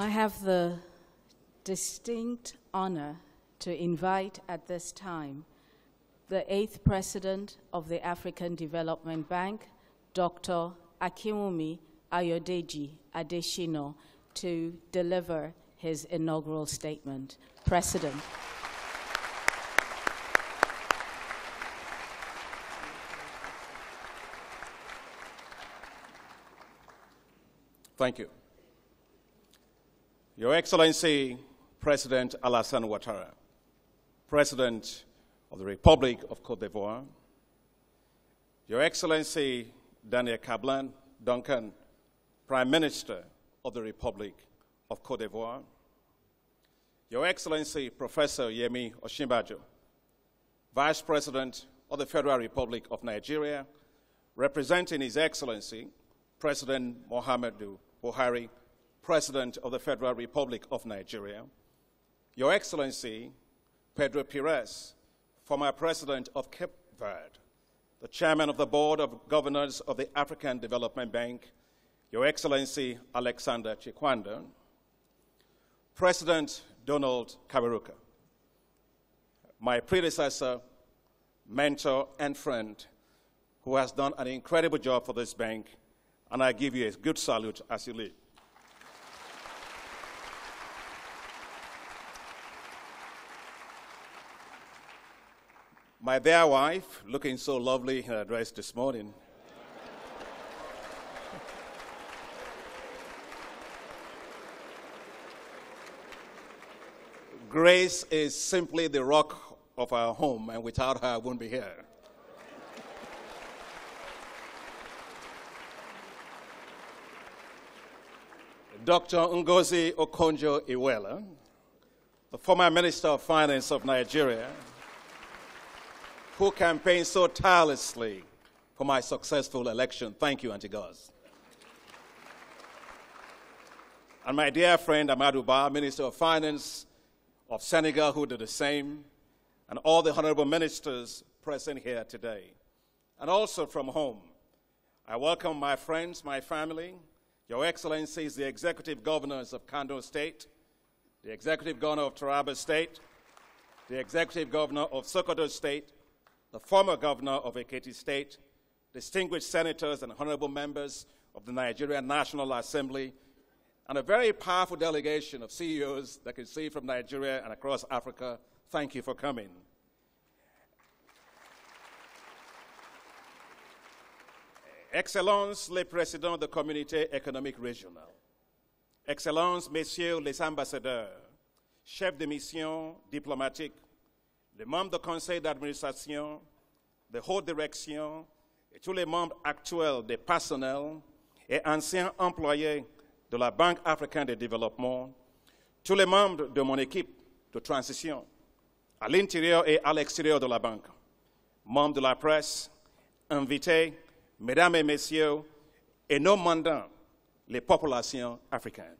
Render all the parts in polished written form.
I have the distinct honor to invite at this time the 8th President of the African Development Bank, Dr. Akinwumi Adesina, to deliver his inaugural statement. President. Thank you. Your Excellency, President Alassane Ouattara, President of the Republic of Côte d'Ivoire, Your Excellency Daniel Duncan, Prime Minister of the Republic of Côte d'Ivoire, Your Excellency Professor Yemi Osinbajo, Vice President of the Federal Republic of Nigeria, representing His Excellency President Muhammadu Buhari, President of the Federal Republic of Nigeria, Your Excellency Pedro Pires, former President of Cape Verde, the Chairman of the Board of Governors of the African Development Bank, Your Excellency Alexander Chikwanda, President Donald Kaberuka, my predecessor, mentor, and friend, who has done an incredible job for this bank, and I give you a good salute as you lead. My dear wife, looking so lovely in her dress this morning. Grace is simply the rock of our home, and without her, I wouldn't be here. Dr. Ngozi Okonjo-Iweala, the former Minister of Finance of Nigeria, who campaigned so tirelessly for my successful election. Thank you, Auntie Goz. And my dear friend Amadou Ba, Minister of Finance of Senegal, who did the same, and all the honorable ministers present here today. And also from home, I welcome my friends, my family, Your Excellencies, the Executive Governors of Kano State, the Executive Governor of Taraba State, the Executive Governor of Sokoto State, the former Governor of Ekiti State, distinguished senators and honorable members of the Nigerian National Assembly, and a very powerful delegation of CEOs that can see from Nigeria and across Africa. Thank you for coming. Excellences les Présidents de Communauté économique régionale, Excellences, Messieurs les ambassadeurs, chefs de mission diplomatique, les membres du conseil d'administration, de haute direction et tous les membres actuels des personnels et anciens employés de la Banque africaine de développement, tous les membres de mon équipe de transition, à l'intérieur et à l'extérieur de la banque, membres de la presse, invités, mesdames et messieurs, et nos mandants, les populations africaines.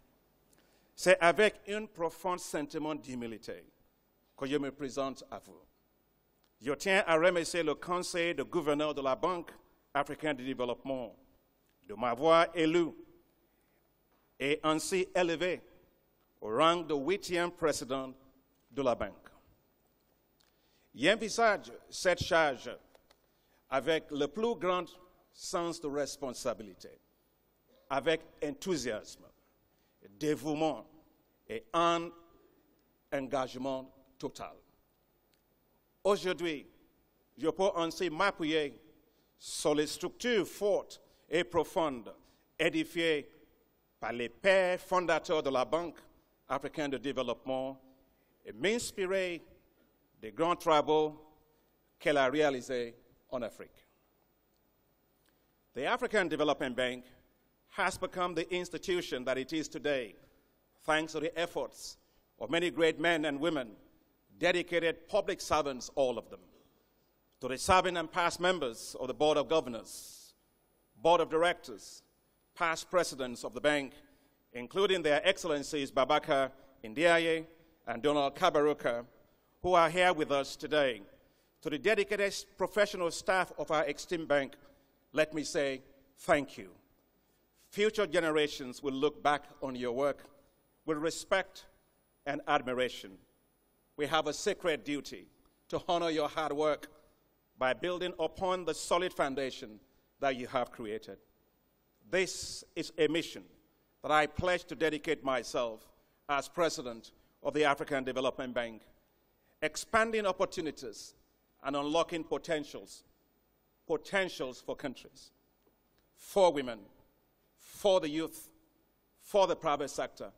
C'est avec un profond sentiment d'humilité que je me présente à vous. Je tiens à remercier le Conseil de gouverneurs de la Banque africaine de développement de m'avoir élu et ainsi élevé au rang de 8e président de la banque. J'envisage cette charge avec le plus grand sens de responsabilité, avec enthousiasme, dévouement et un engagement total. Aujourd'hui, je peux ainsi m'appuyer sur les structures fortes et profondes édifiées par les pères fondateurs de la Banque africaine de développement et m'inspirer des grands travaux qu'elle a réalisés en Afrique. The African Development Bank has become the institution that it is today, thanks to the efforts of many great men and women, dedicated public servants, all of them, to the serving and past members of the Board of Governors, Board of Directors, past presidents of the bank, including their Excellencies Babaka Ndiaye and Donald Kaberuka, who are here with us today, to the dedicated professional staff of our esteemed bank, let me say thank you. Future generations will look back on your work with respect and admiration. We have a sacred duty to honor your hard work by building upon the solid foundation that you have created. This is a mission that I pledge to dedicate myself as President of the African Development Bank, expanding opportunities and unlocking potentials for countries, for women, for the youth, for the private sector,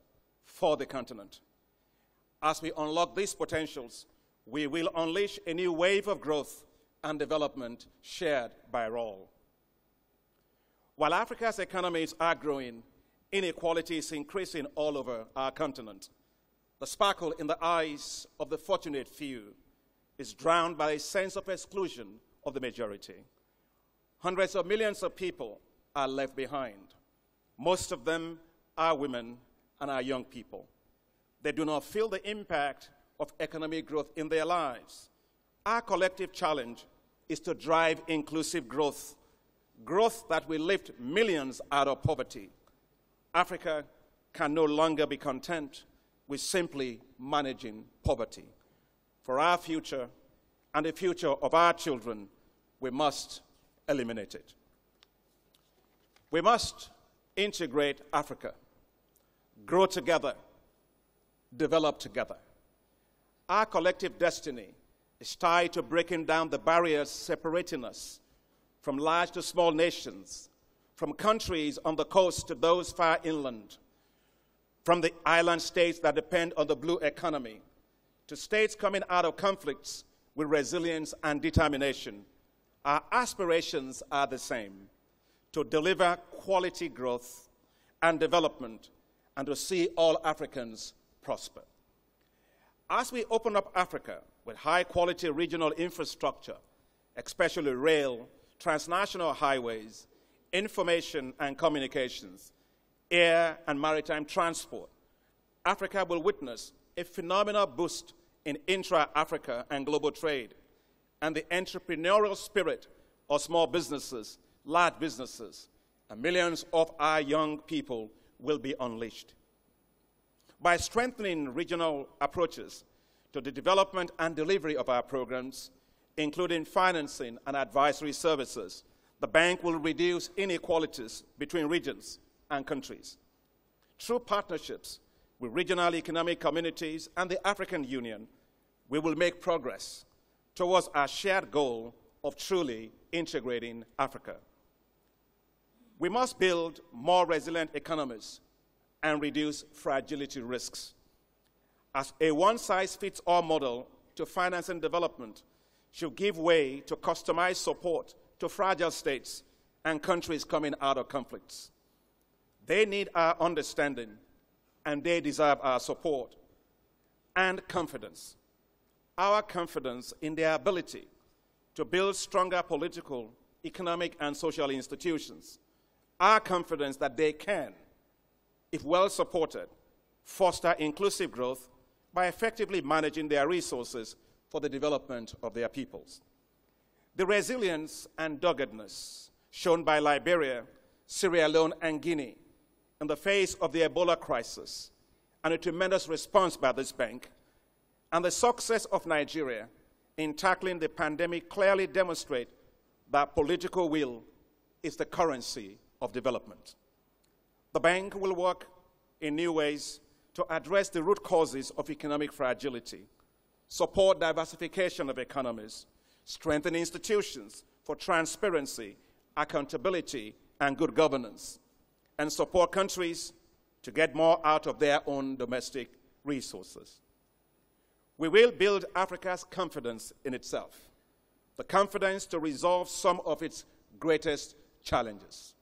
for the continent. As we unlock these potentials, we will unleash a new wave of growth and development shared by all. While Africa's economies are growing, inequality is increasing all over our continent. The sparkle in the eyes of the fortunate few is drowned by a sense of exclusion of the majority. Hundreds of millions of people are left behind. Most of them are women and are young people. They do not feel the impact of economic growth in their lives. Our collective challenge is to drive inclusive growth, growth that will lift millions out of poverty. Africa can no longer be content with simply managing poverty. For our future and the future of our children, we must eliminate it. We must integrate Africa, grow together, develop together. Our collective destiny is tied to breaking down the barriers separating us from large to small nations, from countries on the coast to those far inland, from the island states that depend on the blue economy, to states coming out of conflicts with resilience and determination. Our aspirations are the same: to deliver quality growth and development and to see all Africans prosper. As we open up Africa with high-quality regional infrastructure, especially rail, transnational highways, information and communications, air and maritime transport, Africa will witness a phenomenal boost in intra-Africa and global trade, and the entrepreneurial spirit of small businesses, large businesses, and millions of our young people will be unleashed. By strengthening regional approaches to the development and delivery of our programs, including financing and advisory services, the bank will reduce inequalities between regions and countries. Through partnerships with regional economic communities and the African Union, we will make progress towards our shared goal of truly integrating Africa. We must build more resilient economies and reduce fragility risks. As a one-size-fits-all model to finance and development should give way to customized support to fragile states and countries coming out of conflicts. They need our understanding, and they deserve our support and confidence. Our confidence in their ability to build stronger political, economic, and social institutions. Our confidence that they can, if well supported, foster inclusive growth by effectively managing their resources for the development of their peoples. The resilience and doggedness shown by Liberia, Sierra Leone, and Guinea in the face of the Ebola crisis, and a tremendous response by this bank, and the success of Nigeria in tackling the pandemic clearly demonstrate that political will is the currency of development. The bank will work in new ways to address the root causes of economic fragility, support diversification of economies, strengthen institutions for transparency, accountability, and good governance, and support countries to get more out of their own domestic resources. We will build Africa's confidence in itself, the confidence to resolve some of its greatest challenges.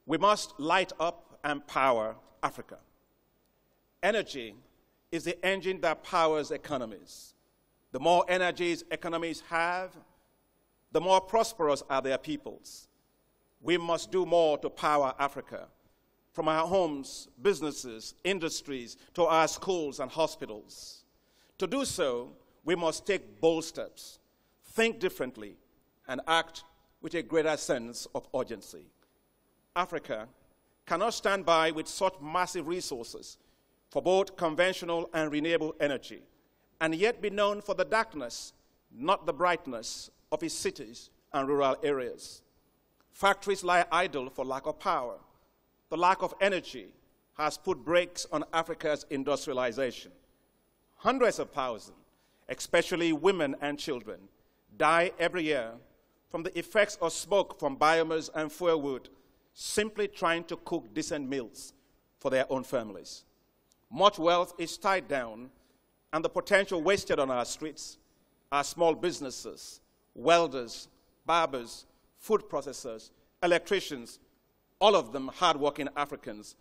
We must light up and power Africa. Energy is the engine that powers economies. The more energies economies have, the more prosperous are their peoples. We must do more to power Africa, from our homes, businesses, industries, to our schools and hospitals. To do so, we must take bold steps, think differently, and act with a greater sense of urgency. Africa cannot stand by with such massive resources for both conventional and renewable energy, and yet be known for the darkness, not the brightness, of its cities and rural areas. Factories lie idle for lack of power. The lack of energy has put brakes on Africa's industrialization. Hundreds of thousands, especially women and children, die every year from the effects of smoke from biomass and firewood, simply trying to cook decent meals for their own families. Much wealth is tied down, and the potential wasted on our streets are small businesses, welders, barbers, food processors, electricians, all of them hardworking Africans,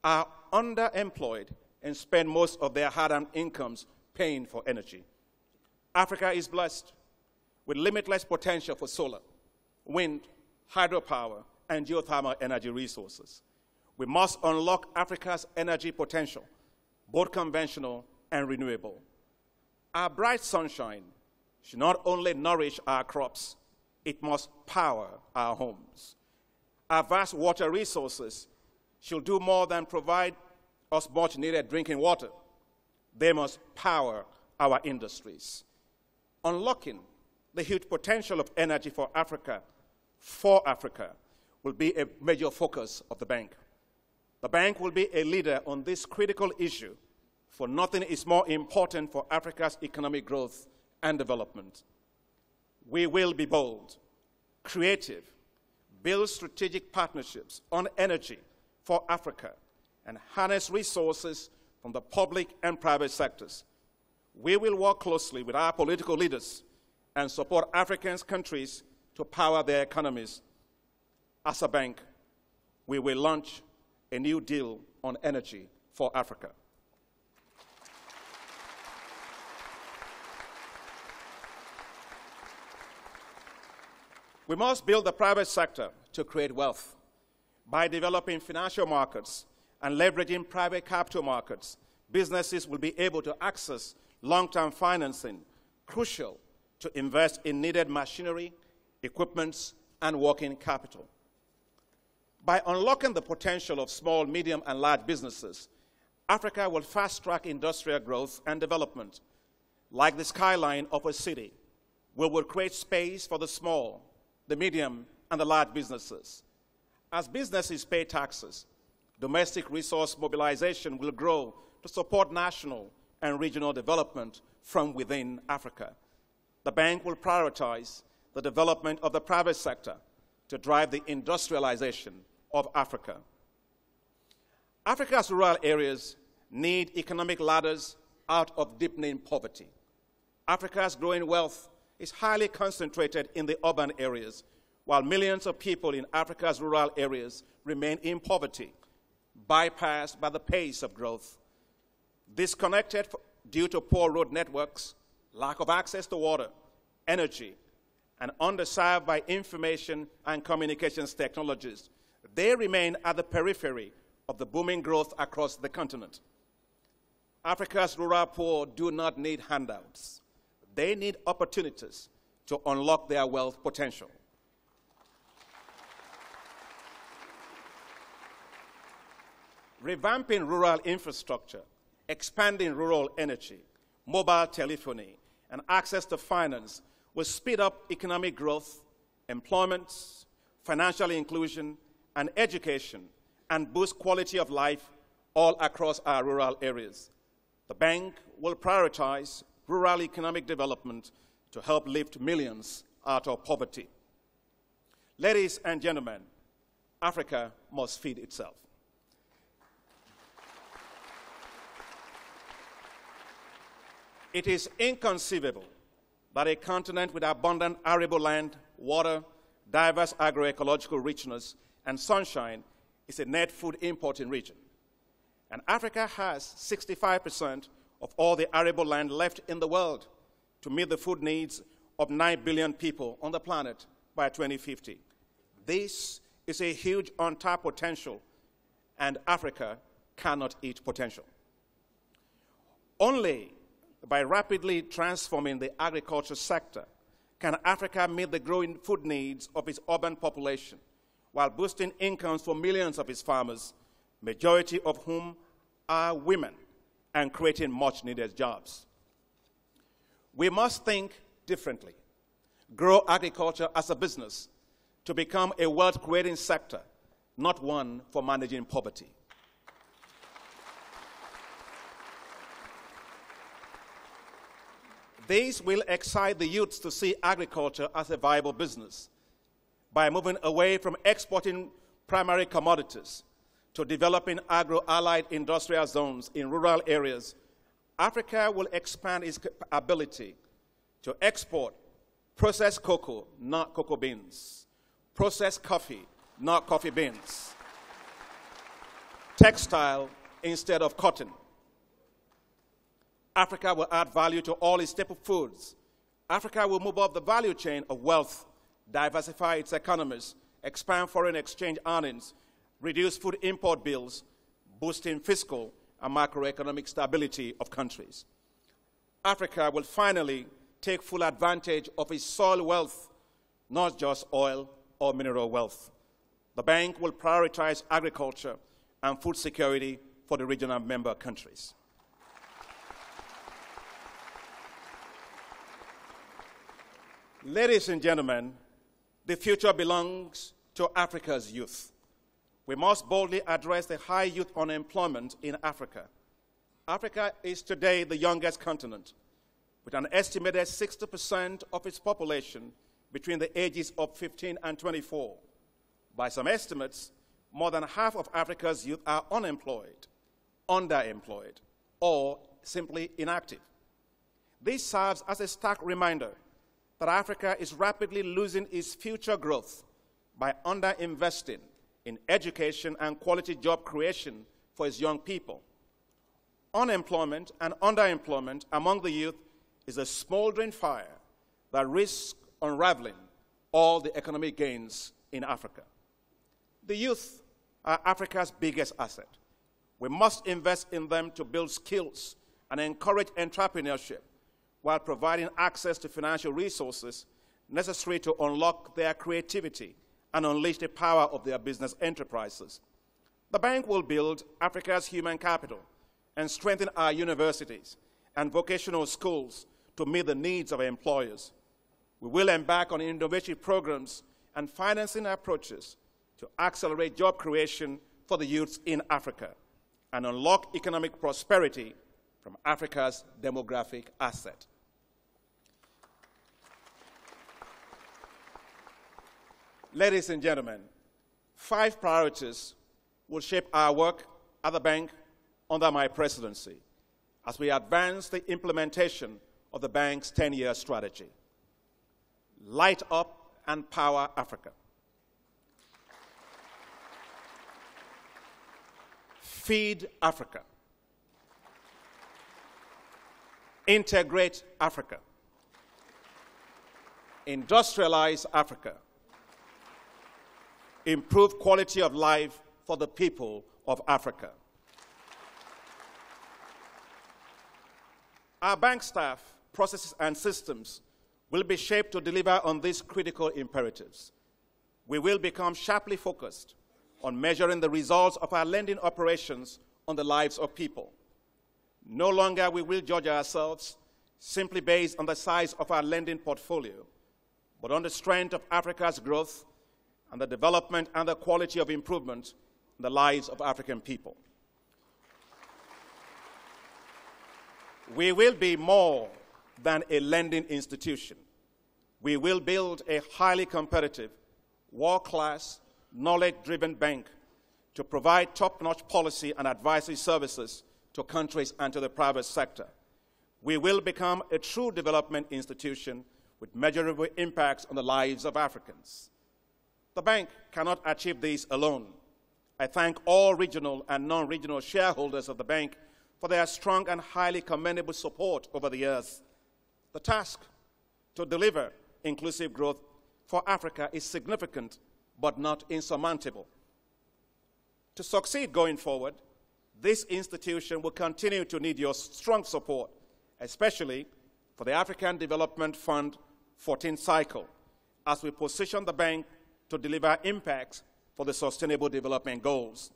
are underemployed and spend most of their hard-earned incomes paying for energy. Africa is blessed with limitless potential for solar, wind, hydropower, and geothermal energy resources. We must unlock Africa's energy potential, both conventional and renewable. Our bright sunshine should not only nourish our crops, it must power our homes. Our vast water resources should do more than provide us much needed drinking water. They must power our industries. Unlocking the huge potential of energy for Africa will be a major focus of the bank. The bank will be a leader on this critical issue, for nothing is more important for Africa's economic growth and development. We will be bold, creative, build strategic partnerships on energy for Africa, and harness resources from the public and private sectors. We will work closely with our political leaders and support African countries to power their economies. As a bank, we will launch a new deal on energy for Africa. We must build the private sector to create wealth. By developing financial markets and leveraging private capital markets, businesses will be able to access long-term financing, crucial to invest in needed machinery, equipment, and working capital. By unlocking the potential of small, medium, and large businesses, Africa will fast-track industrial growth and development. Like the skyline of a city, we will create space for the small, the medium, and the large businesses. As businesses pay taxes, domestic resource mobilization will grow to support national and regional development from within Africa. The bank will prioritize the development of the private sector to drive the industrialization of Africa. Africa's rural areas need economic ladders out of deepening poverty. Africa's growing wealth is highly concentrated in the urban areas, while millions of people in Africa's rural areas remain in poverty, bypassed by the pace of growth. Disconnected due to poor road networks, lack of access to water, energy, and underserved by information and communications technologies, they remain at the periphery of the booming growth across the continent. Africa's rural poor do not need handouts. They need opportunities to unlock their wealth potential. Revamping rural infrastructure, expanding rural energy, mobile telephony, and access to finance will speed up economic growth, employment, financial inclusion, and education, and boost quality of life all across our rural areas. The bank will prioritize rural economic development to help lift millions out of poverty. Ladies and gentlemen, Africa must feed itself. It is inconceivable that a continent with abundant arable land, water, diverse agroecological richness, and sunshine is a net food importing region. And Africa has 65% of all the arable land left in the world to meet the food needs of 9 billion people on the planet by 2050. This is a huge untapped potential, and Africa cannot eat potential. Only by rapidly transforming the agriculture sector can Africa meet the growing food needs of its urban population while boosting incomes for millions of its farmers, majority of whom are women, and creating much-needed jobs. We must think differently, grow agriculture as a business to become a wealth-creating sector, not one for managing poverty. This will excite the youths to see agriculture as a viable business by moving away from exporting primary commodities to developing agro-allied industrial zones in rural areas. Africa will expand its ability to export processed cocoa, not cocoa beans, processed coffee, not coffee beans, textile instead of cotton. Africa will add value to all its staple foods. Africa will move up the value chain of wealth, diversify its economies, expand foreign exchange earnings, reduce food import bills, boosting fiscal and macroeconomic stability of countries. Africa will finally take full advantage of its soil wealth, not just oil or mineral wealth. The bank will prioritize agriculture and food security for the regional member countries. Ladies and gentlemen, the future belongs to Africa's youth. We must boldly address the high youth unemployment in Africa. Africa is today the youngest continent, with an estimated 60% of its population between the ages of 15 and 24. By some estimates, more than half of Africa's youth are unemployed, underemployed, or simply inactive. This serves as a stark reminder that Africa is rapidly losing its future growth by underinvesting in education and quality job creation for its young people. Unemployment and underemployment among the youth is a smoldering fire that risks unraveling all the economic gains in Africa. The youth are Africa's biggest asset. We must invest in them to build skills and encourage entrepreneurship while providing access to financial resources necessary to unlock their creativity and unleash the power of their business enterprises. The bank will build Africa's human capital and strengthen our universities and vocational schools to meet the needs of employers. We will embark on innovative programs and financing approaches to accelerate job creation for the youths in Africa and unlock economic prosperity from Africa's demographic asset. Ladies and gentlemen, 5 priorities will shape our work at the bank under my presidency as we advance the implementation of the bank's 10-year strategy. Light up and power Africa. Feed Africa. Integrate Africa. Industrialize Africa. Improve quality of life for the people of Africa. Our bank staff, processes, and systems will be shaped to deliver on these critical imperatives. We will become sharply focused on measuring the results of our lending operations on the lives of people. No longer will we judge ourselves simply based on the size of our lending portfolio, but on the strength of Africa's growth and the development and the quality of improvement in the lives of African people. We will be more than a lending institution. We will build a highly competitive, world-class, knowledge-driven bank to provide top-notch policy and advisory services to countries and to the private sector. We will become a true development institution with measurable impacts on the lives of Africans. The bank cannot achieve this alone. I thank all regional and non-regional shareholders of the bank for their strong and highly commendable support over the years. The task to deliver inclusive growth for Africa is significant but not insurmountable. To succeed going forward, this institution will continue to need your strong support, especially for the African Development Fund 14th cycle, as we position the bank to deliver impacts for the Sustainable Development Goals.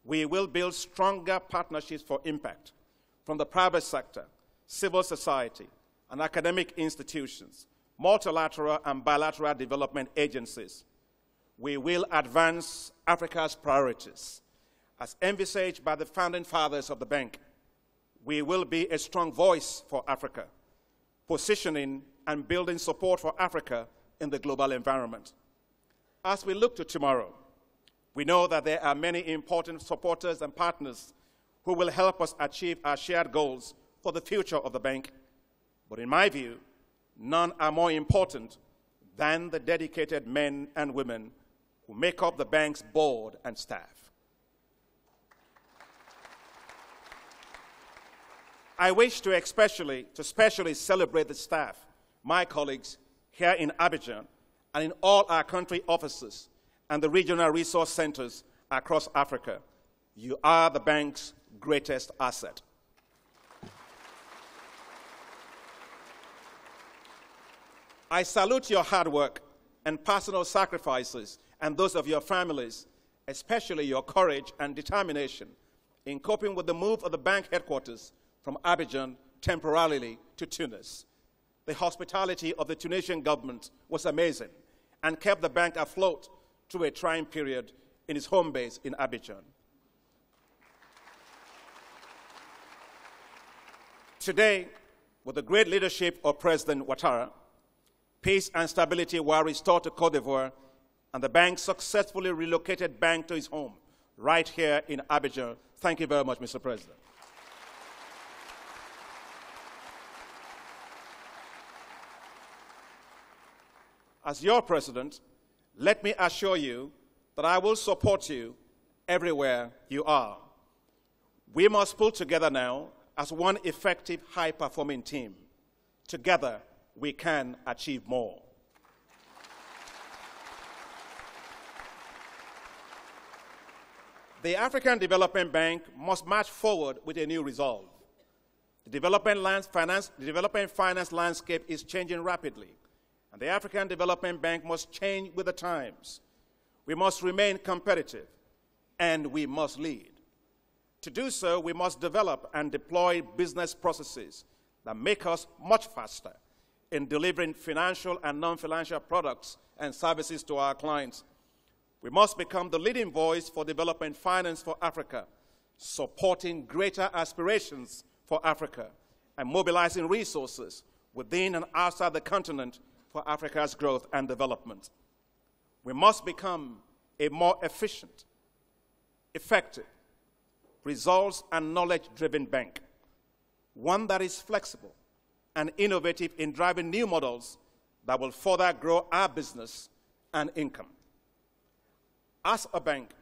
We will build stronger partnerships for impact from the private sector, civil society, and academic institutions, multilateral and bilateral development agencies. We will advance Africa's priorities. As envisaged by the founding fathers of the bank, we will be a strong voice for Africa, positioning and building support for Africa in the global environment. As we look to tomorrow, we know that there are many important supporters and partners who will help us achieve our shared goals for the future of the bank. But in my view, none are more important than the dedicated men and women who make up the bank's board and staff. I wish to especially celebrate the staff, my colleagues here in Abidjan and in all our country offices and the regional resource centers across Africa. You are the bank's greatest asset. I salute your hard work and personal sacrifices and those of your families, especially your courage and determination in coping with the move of the bank headquarters from Abidjan temporarily to Tunis. The hospitality of the Tunisian government was amazing and kept the bank afloat through a trying period in its home base in Abidjan. Today, with the great leadership of President Ouattara, peace and stability were restored to Côte d'Ivoire, and the bank successfully relocated bank to its home right here in Abidjan. Thank you very much, Mr. President. As your president, let me assure you that I will support you everywhere you are. We must pull together now as one effective, high-performing team. Together, we can achieve more. The African Development Bank must march forward with a new resolve. The development finance landscape is changing rapidly, and the African Development Bank must change with the times. We must remain competitive, and we must lead. To do so, we must develop and deploy business processes that make us much faster in delivering financial and non-financial products and services to our clients. We must become the leading voice for development finance for Africa, supporting greater aspirations for Africa and mobilizing resources within and outside the continent for Africa's growth and development. We must become a more efficient, effective, results and knowledge-driven bank, one that is flexible and innovative in driving new models that will further grow our business and income. As a bank,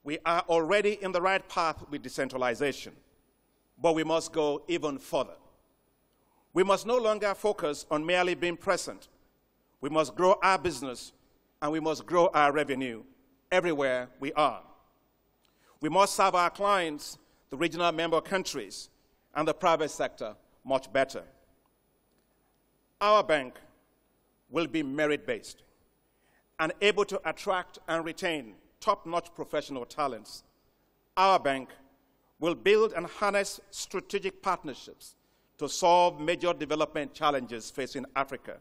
we are already in the right path with decentralization, but we must go even further. We must no longer focus on merely being present. We must grow our business and we must grow our revenue everywhere we are. We must serve our clients, the regional member countries, and the private sector much better. Our bank will be merit-based and able to attract and retain top-notch professional talents. Our bank will build and harness strategic partnerships to solve major development challenges facing Africa.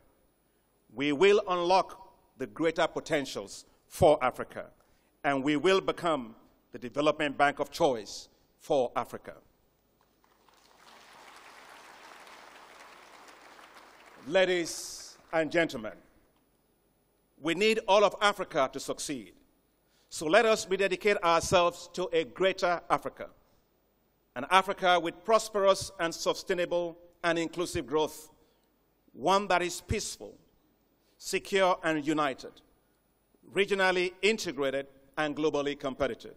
We will unlock the greater potentials for Africa, and we will become the development bank of choice for Africa. Ladies and gentlemen, we need all of Africa to succeed. So let us rededicate ourselves to a greater Africa, an Africa with prosperous and sustainable and inclusive growth, one that is peaceful, secure and united, regionally integrated and globally competitive,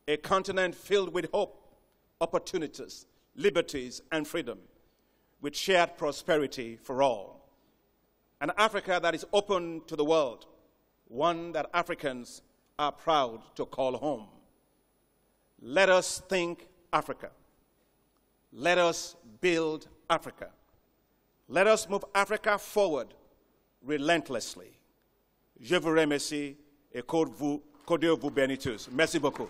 a continent filled with hope, opportunities, liberties, and freedom, with shared prosperity for all. An Africa that is open to the world, one that Africans are proud to call home. Let us think Africa. Let us build Africa. Let us move Africa forward relentlessly. Je vous remercie et que Dieu vous bénisse tous. Merci beaucoup.